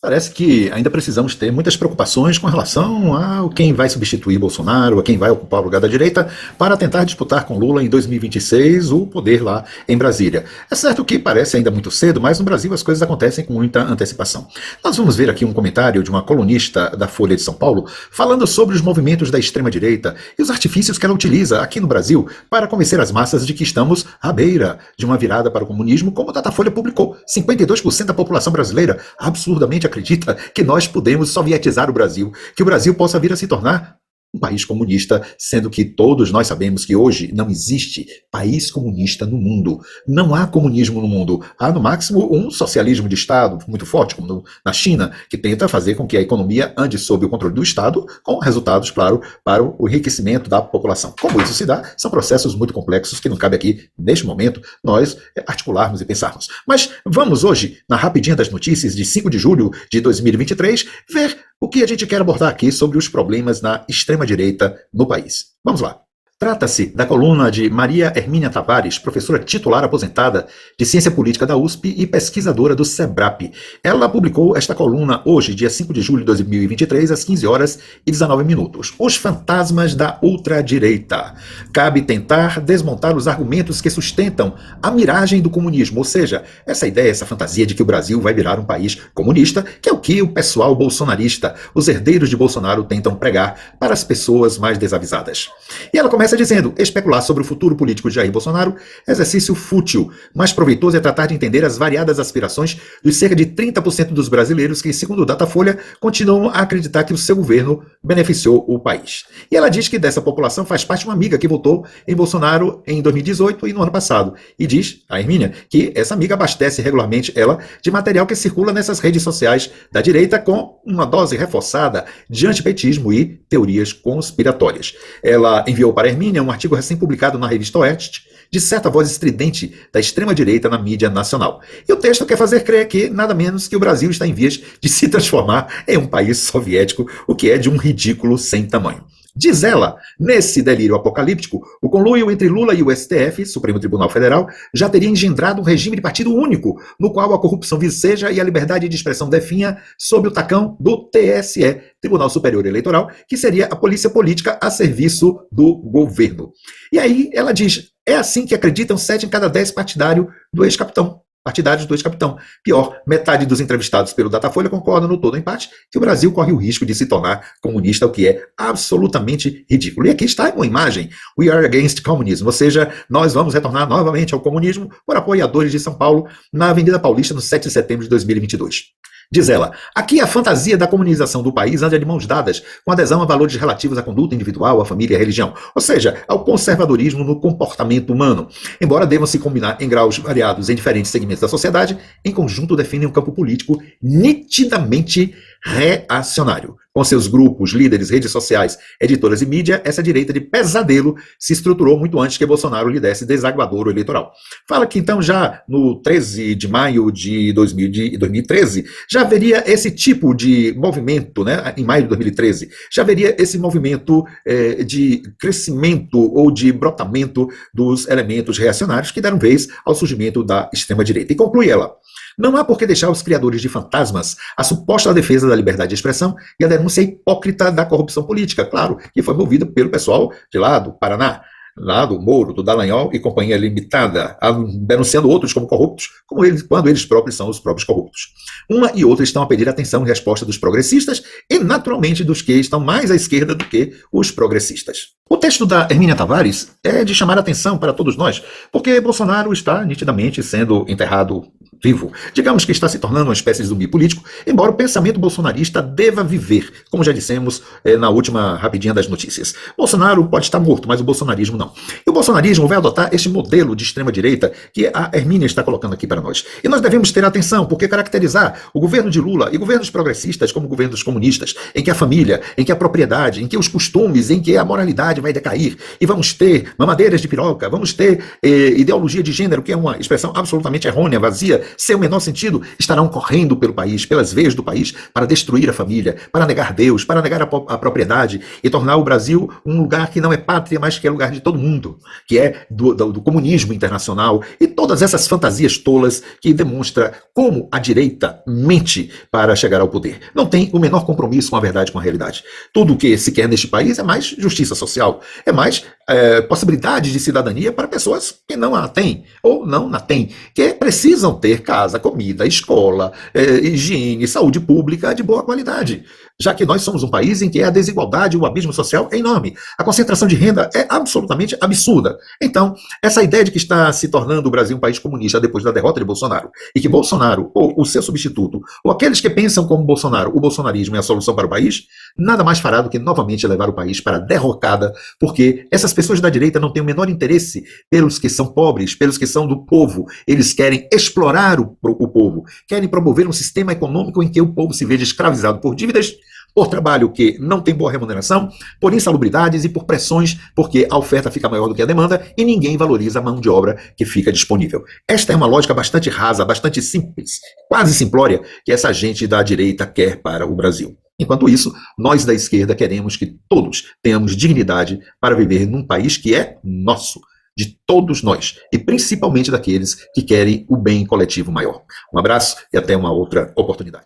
Parece que ainda precisamos ter muitas preocupações com relação a quem vai substituir Bolsonaro, a quem vai ocupar o lugar da direita para tentar disputar com Lula em 2026 o poder lá em Brasília. É certo que parece ainda muito cedo, mas no Brasil as coisas acontecem com muita antecipação. Nós vamos ver aqui um comentário de uma colunista da Folha de São Paulo falando sobre os movimentos da extrema-direita e os artifícios que ela utiliza aqui no Brasil para convencer as massas de que estamos à beira de uma virada para o comunismo, como a Datafolha publicou. 52% da população brasileira absurdamente acredita que nós podemos sovietizar o Brasil, que o Brasil possa vir a se tornar um país comunista, sendo que todos nós sabemos que hoje não existe país comunista no mundo. Não há comunismo no mundo. Há, no máximo, um socialismo de Estado muito forte, como na China, que tenta fazer com que a economia ande sob o controle do Estado, com resultados, claro, para o enriquecimento da população. Como isso se dá, são processos muito complexos que não cabe aqui, neste momento, nós articularmos e pensarmos. Mas vamos hoje, na rapidinha das notícias de 5 de julho de 2023, ver o que a gente quer abordar aqui sobre os problemas na extrema-direita no país. Vamos lá. Trata-se da coluna de Maria Hermínia Tavares, professora titular aposentada de Ciência Política da USP e pesquisadora do SEBRAP. Ela publicou esta coluna hoje, dia 5 de julho de 2023, às 15 horas e 19 minutos. Os fantasmas da ultradireita. Cabe tentar desmontar os argumentos que sustentam a miragem do comunismo, ou seja, essa ideia, essa fantasia de que o Brasil vai virar um país comunista, que é o que o pessoal bolsonarista, os herdeiros de Bolsonaro, tentam pregar para as pessoas mais desavisadas. E ela começa dizendo: especular sobre o futuro político de Jair Bolsonaro é exercício fútil. Mais proveitoso é tratar de entender as variadas aspirações dos cerca de 30% dos brasileiros que, segundo o Datafolha, continuam a acreditar que o seu governo beneficiou o país. E ela diz que dessa população faz parte uma amiga que votou em Bolsonaro em 2018 e no ano passado. E diz, a Hermínia, que essa amiga abastece regularmente ela de material que circula nessas redes sociais da direita com uma dose reforçada de antipetismo e teorias conspiratórias. Ela enviou para a Hermínia um artigo recém-publicado na revista Oeste, de certa voz estridente da extrema-direita na mídia nacional. E o texto quer fazer crer que nada menos que o Brasil está em vias de se transformar em um país soviético, o que é de um ridículo sem tamanho. Diz ela, nesse delírio apocalíptico, o conluio entre Lula e o STF, Supremo Tribunal Federal, já teria engendrado um regime de partido único, no qual a corrupção viceja e a liberdade de expressão definha sob o tacão do TSE, Tribunal Superior Eleitoral, que seria a polícia política a serviço do governo. E aí ela diz, é assim que acreditam 7 em cada 10 partidários do ex-capitão. Pior, metade dos entrevistados pelo Datafolha concordam no todo empate que o Brasil corre o risco de se tornar comunista, o que é absolutamente ridículo. E aqui está uma imagem, We are against communism, ou seja, nós vamos retornar novamente ao comunismo por apoiadores de São Paulo na Avenida Paulista no 7 de setembro de 2022. Diz ela, aqui a fantasia da comunização do país anda de mãos dadas com adesão a valores relativos à conduta individual, à família e à religião, ou seja, ao conservadorismo no comportamento humano. Embora devam se combinar em graus variados em diferentes segmentos da sociedade, em conjunto definem um campo político nitidamente reacionário. Com seus grupos, líderes, redes sociais, editoras e mídia, essa direita de pesadelo se estruturou muito antes que Bolsonaro lhe desse desaguadouro eleitoral. Fala que então já no 13 de maio de 2013, já haveria esse tipo de movimento, né? Em maio de 2013, já haveria esse movimento de crescimento ou de brotamento dos elementos reacionários que deram vez ao surgimento da extrema-direita. E conclui ela, não há por que deixar os criadores de fantasmas a suposta defesa da liberdade de expressão e a denúncia hipócrita da corrupção política, claro, que foi movida pelo pessoal de lá do Paraná, lá do Moro, do Dallagnol e companhia limitada, denunciando outros como corruptos, quando eles próprios são os próprios corruptos. Uma e outra estão a pedir atenção e resposta dos progressistas e, naturalmente, dos que estão mais à esquerda do que os progressistas. O texto da Hermínia Tavares é de chamar a atenção para todos nós, porque Bolsonaro está nitidamente sendo enterrado vivo. Digamos que está se tornando uma espécie de zumbi político, embora o pensamento bolsonarista deva viver, como já dissemos na última rapidinha das notícias. Bolsonaro pode estar morto, mas o bolsonarismo não. E o bolsonarismo vai adotar este modelo de extrema-direita que a Hermínia está colocando aqui para nós. E nós devemos ter atenção, porque caracterizar o governo de Lula e governos progressistas como governos comunistas, em que a família, em que a propriedade, em que os costumes, em que a moralidade vai decair, e vamos ter mamadeiras de piroca, vamos ter ideologia de gênero, que é uma expressão absolutamente errônea, vazia, sem o menor sentido, estarão correndo pelo país, pelas veias do país, para destruir a família, para negar Deus, para negar a propriedade e tornar o Brasil um lugar que não é pátria, mas que é lugar de todo mundo, que é do comunismo internacional e todas essas fantasias tolas que demonstra como a direita mente para chegar ao poder. Não tem o menor compromisso com a verdade, com a realidade. Tudo o que se quer neste país é mais justiça social, é mais possibilidade de cidadania para pessoas que não a têm ou não a têm, que precisam ter casa, comida, escola, higiene, saúde pública de boa qualidade, já que nós somos um país em que a desigualdade, o abismo social é enorme. A concentração de renda é absolutamente absurda. Então, essa ideia de que está se tornando o Brasil um país comunista depois da derrota de Bolsonaro, e que Bolsonaro, ou o seu substituto, ou aqueles que pensam como Bolsonaro, o bolsonarismo é a solução para o país, nada mais fará do que novamente levar o país para a derrocada, porque essas pessoas da direita não têm o menor interesse pelos que são pobres, pelos que são do povo. Eles querem explorar o povo, querem promover um sistema econômico em que o povo se veja escravizado por dívidas, por trabalho que não tem boa remuneração, por insalubridades e por pressões, porque a oferta fica maior do que a demanda e ninguém valoriza a mão de obra que fica disponível. Esta é uma lógica bastante rasa, bastante simples, quase simplória, que essa gente da direita quer para o Brasil. Enquanto isso, nós da esquerda queremos que todos tenhamos dignidade para viver num país que é nosso, de todos nós, e principalmente daqueles que querem o bem coletivo maior. Um abraço e até uma outra oportunidade.